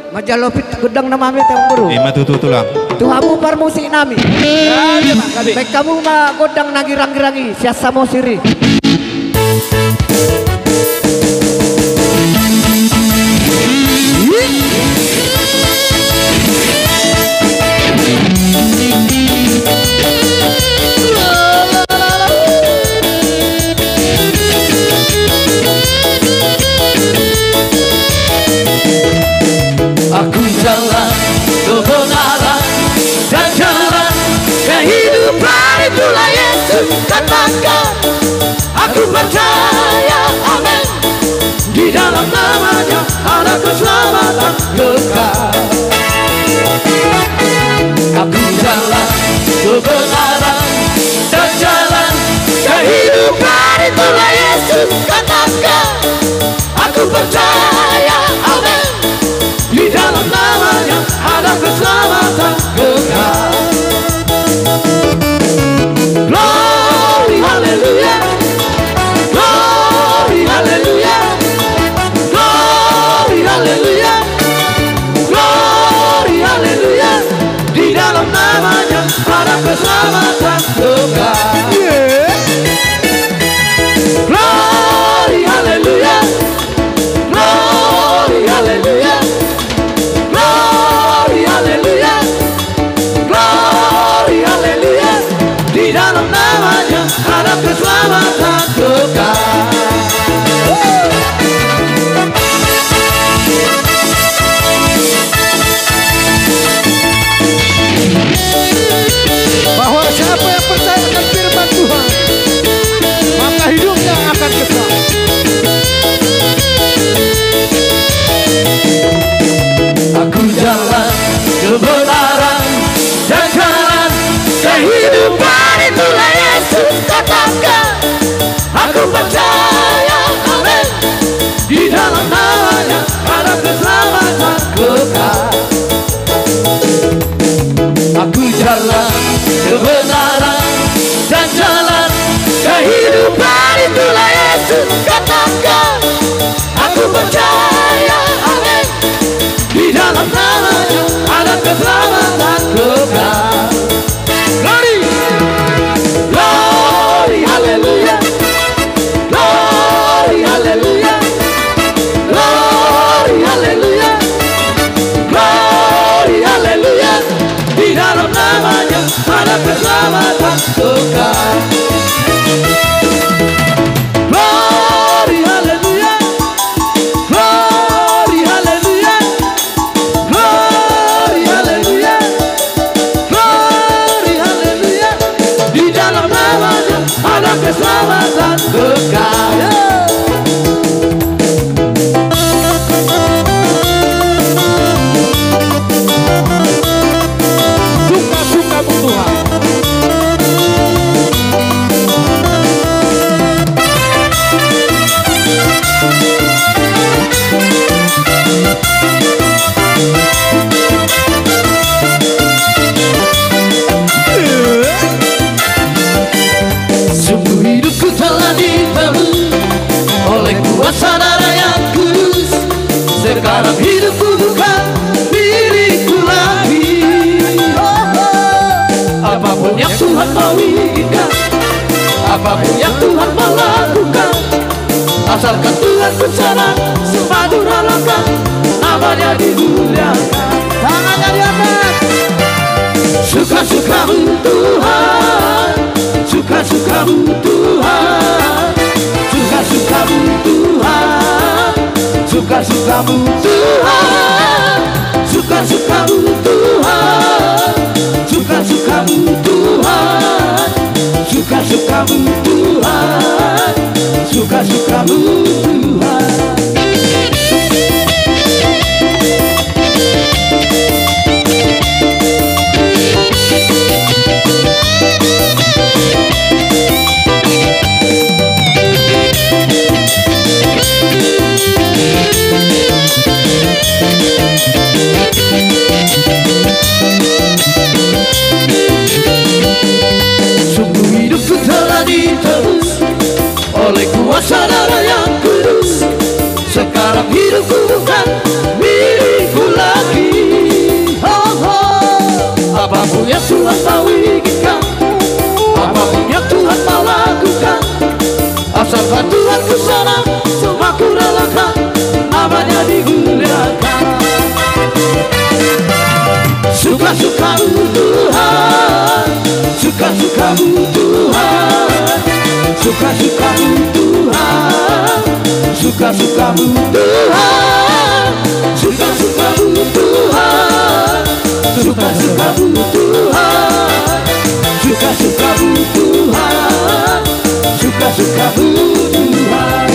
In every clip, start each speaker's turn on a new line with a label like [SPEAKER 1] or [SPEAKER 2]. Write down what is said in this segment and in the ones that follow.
[SPEAKER 1] Majalopit gedang nama kami teh guru.
[SPEAKER 2] Ima tulang.
[SPEAKER 1] Tuhamu parmusik nami. Baik kamu mah godang nagirang-girangi siasa mau siri.
[SPEAKER 3] Aku jalan kebenaran dan jalan kehidupan, itulah Yesus katakan. Aku percaya, amin, di dalam namanya ada keselamatan kekal. Aku jalan kebenaran dan jalan kehidupan, itulah Yesus katakan. Aku percaya, amin, di dalam namanya ada keselamatan kekal. Glory, haleluya. Glory, haleluya. Glory, haleluya. Glory, haleluya. Di dalam namanya ada keselamatan kekal. Glory, haleluya. Glory, haleluya. Glory, haleluya. Glory, haleluya. Di dalam namanya ada keselamatan kekal.
[SPEAKER 1] Bahwa siapa yang percaya akan firman Tuhan, maka hidupnya akan kekal.
[SPEAKER 3] Aku jalan kebenaran dan jalan kehidupan, itulah Yesus katakan. Aku percaya, amin, di dalam namanya ada keselamatan kekal. Aku jalan kebenaran dan jalan kehidupan, itulah Yesus katakan. Aku percaya, amin, di dalam namanya ada keselamatan kekal. Glory, glory, haleluya. Glory, haleluya. Glory, haleluya. Glory, haleluya. Di dalam namanya ada keselamatan kekal. Glory, haleluya. Glory, haleluya. Glory, haleluya. Glory, haleluya. Di dalam namanya ada keselamatan kekal.
[SPEAKER 1] Suka-sukamu Tuhan.
[SPEAKER 3] Sungguh hidupku telah ditebus oleh kuasa darah yang kudus. Sekarang hidupku bukan milikku lagi. Apapun yang Tuhan mau inginkan, apapun yang Tuhan mau lakukan, asalkan Tuhan berkenan, semua durhalakan, namanya dimuliakan.
[SPEAKER 1] Tangannya di atas.
[SPEAKER 3] Suka-sukamu Tuhan, suka-sukamu Tuhan, suka-sukamu Tuhan, suka-sukamu Tuhan, suka-sukamu Tuhan, suka-sukamu Tuhan, suka-sukamu Tuhan, suka-sukamu Tuhan. Sungguh hidupku telah ditebus oleh kuasa darah yang kudus. Sekarang hidupku bukan milikku lagi. suka-sukamu Tuhan, suka-sukamu Tuhan, suka-sukamu Tuhan, suka-sukamu Tuhan, suka-sukamu Tuhan, suka-sukamu Tuhan.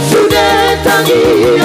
[SPEAKER 3] Sudah tangi